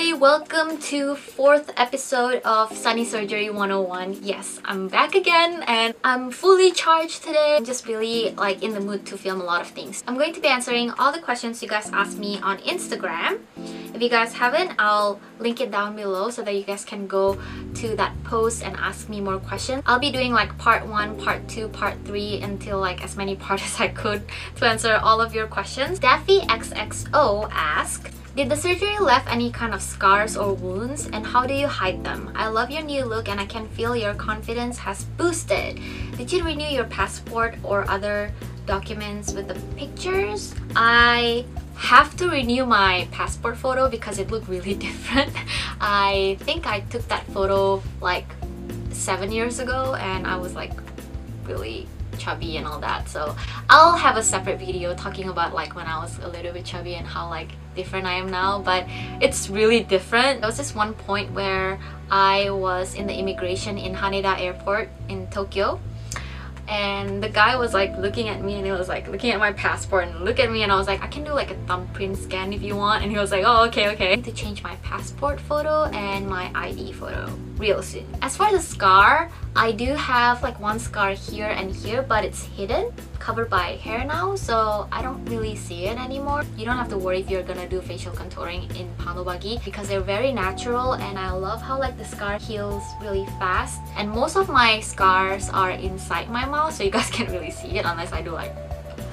everybody, welcome to 4th episode of Sunny Surgery 101. Yes, I'm back again and I'm fully charged today. I'm just really in the mood to film a lot of things. I'm going to be answering all the questions you guys asked me on Instagram. If you guys haven't, I'll link it down below so that you guys can go to that post and ask me more questions. I'll be doing part 1, part 2, part 3 until as many parts as I could to answer all of your questions. Daffy XXO asked, did the surgery left any kind of scars or wounds, and how do you hide them? I love your new look and I can feel your confidence has boosted. Did you renew your passport or other documents with the pictures? I have to renew my passport photo because it looked really different. I think I took that photo 7 years ago and I was really chubby and all that, so I'll have a separate video talking about when I was a little bit chubby and how different I am now, but it's really different. There was this one point where I was in the immigration in Haneda airport in Tokyo, and the guy was looking at me and he was looking at my passport and look at me, and I was I can do a thumbprint scan if you want, and he was oh, okay. I need to change my passport photo and my ID photo real soon. As for the scar, I do have one scar here and here, but it's hidden, covered by hair now, so I don't really see it anymore. You don't have to worry if you're gonna do facial contouring in Panobagi because they're very natural, and I love how the scar heals really fast. And most of my scars are inside my mouth, so you guys can't really see it unless I do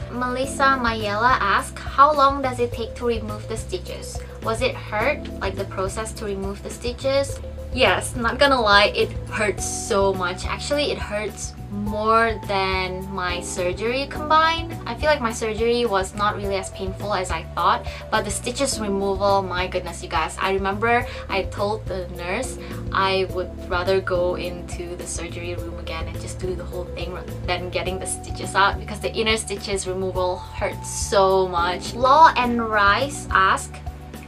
Melissa Mayela asked, how long does it take to remove the stitches? Was it hurt, the process to remove the stitches? Yes, not gonna lie, it hurts so much. Actually, it hurts more than my surgery combined. I feel my surgery was not really as painful as I thought, but the stitches removal, my goodness, you guys. I remember I told the nurse I would rather go into the surgery room again and just do the whole thing than getting the stitches out because the inner stitches removal hurts so much. Law and Rice ask,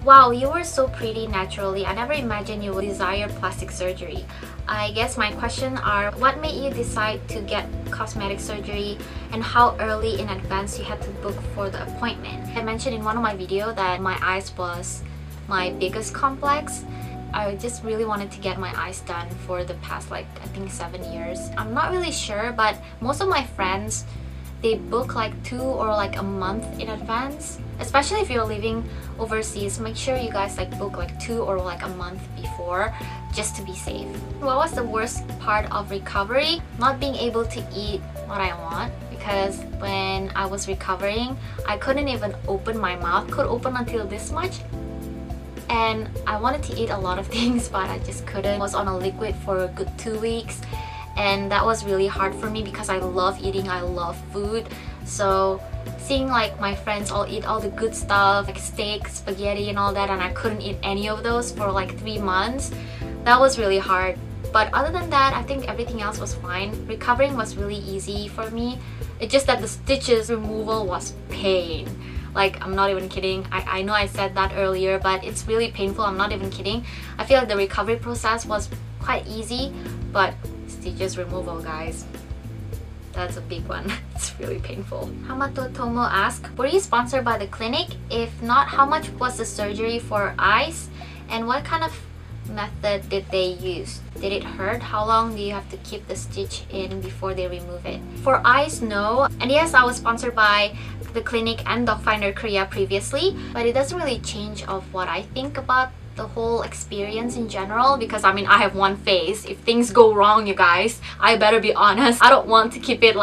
wow, you were so pretty naturally. I never imagined you would desire plastic surgery. I guess my question are, what made you decide to get cosmetic surgery and how early in advance you had to book for the appointment? I mentioned in one of my videos that my eyes was my biggest complex. I just really wanted to get my eyes done for the past I think 7 years. I'm not really sure, but most of my friends, they book 2 or a month in advance. Especially if you're living overseas, make sure you guys book 2 or a month before just to be safe. What was the worst part of recovery? Not being able to eat what I want, because when I was recovering, I couldn't even open my mouth. Could open until this much, and I wanted to eat a lot of things but I just couldn't. I was on a liquid for a good 2 weeks, and that was really hard for me because I love eating, I love food. So seeing my friends all eat all the good stuff steak, spaghetti and all that, and I couldn't eat any of those for 3 months, that was really hard. But other than that, I think everything else was fine. Recovering was really easy for me. It's just that the stitches removal was pain. I'm not even kidding. I know I said that earlier, but it's really painful. I'm not even kidding. I feel the recovery process was quite easy, but stitches removal, guys, that's a big one. It's really painful. Hamato Tomo asked, were you sponsored by the clinic? If not, how much was the surgery for eyes? And what kind of method did they use? Did it hurt? How long do you have to keep the stitch in before they remove it? For eyes, no. And yes, I was sponsored by the clinic and Docfinderkorea previously, but it doesn't really change of what I think about the whole experience in general, because I have one face. If things go wrong, you guys, I better be honest. I don't want to keep it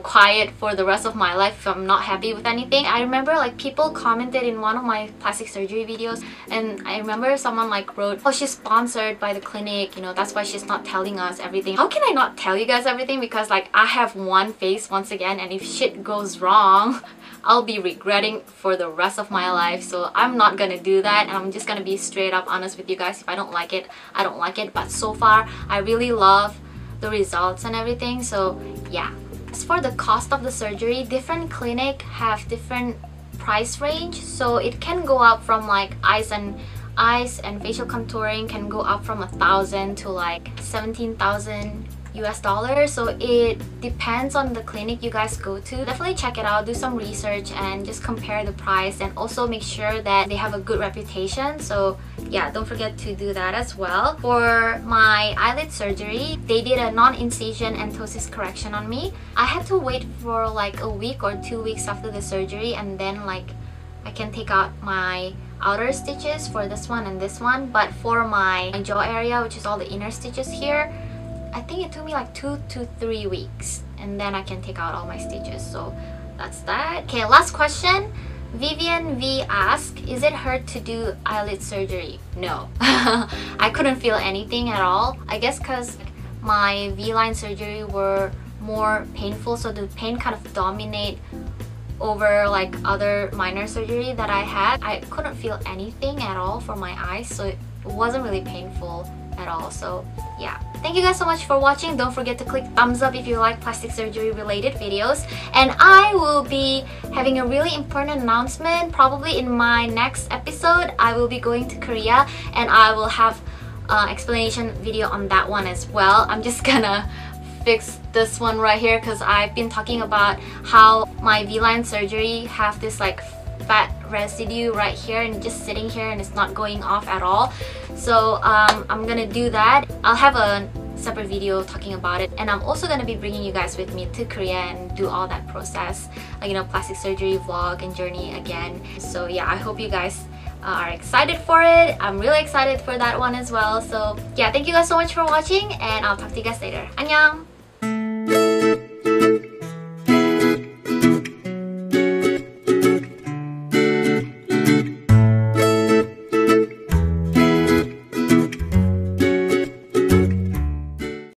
quiet for the rest of my life if I'm not happy with anything. I remember people commented in one of my plastic surgery videos, and I remember someone wrote, oh, she's sponsored by the clinic, that's why she's not telling us everything. How can I not tell you guys everything? Because I have one face once again, and if shit goes wrong, I'll be regretting for the rest of my life. So I'm not gonna do that, and I'm just gonna be straight up honest with you guys. If I don't like it, I don't like it. But so far, I really love the results and everything, so yeah. As for the cost of the surgery, different clinic have different price range, so it can go up from eyes and facial contouring can go up from 1,000 to 17,000 US dollars. So it depends on the clinic you guys go to. Definitely check it out, do some research and just compare the price, and also make sure that they have a good reputation. So yeah, don't forget to do that as well. For my eyelid surgery, they did a non-incision and ptosis correction on me. I had to wait for like a week or 2 weeks after the surgery, and then like I can take out my outer stitches for this one and this one. But for my jaw area, which is all the inner stitches here, I think it took me like 2 to 3 weeks, and then I can take out all my stitches. So that's that. Okay, last question. Vivian V asked, is it hurt to do eyelid surgery? No. I couldn't feel anything at all. I guess because my V-line surgery were more painful, so the pain kind of dominate over like other minor surgery that I had. I couldn't feel anything at all for my eyes, so it wasn't really painful at all. So yeah, thank you guys so much for watching. Don't forget to click thumbs up if you like plastic surgery related videos, and I will be having a really important announcement probably in my next episode. I will be going to Korea, and I will have explanation video on that one as well. I'm just gonna fix this one right here because I've been talking about how my V-line surgery have this like fat residue right here and just sitting here and it's not going off at all. So I'm gonna do that. I'll have a separate video talking about it, and I'm also gonna be bringing you guys with me to Korea and do all that process, like, you know, plastic surgery vlog and journey again. So yeah, I hope you guys are excited for it. I'm really excited for that one as well. So yeah, thank you guys so much for watching, and I'll talk to you guys later. Annyeong!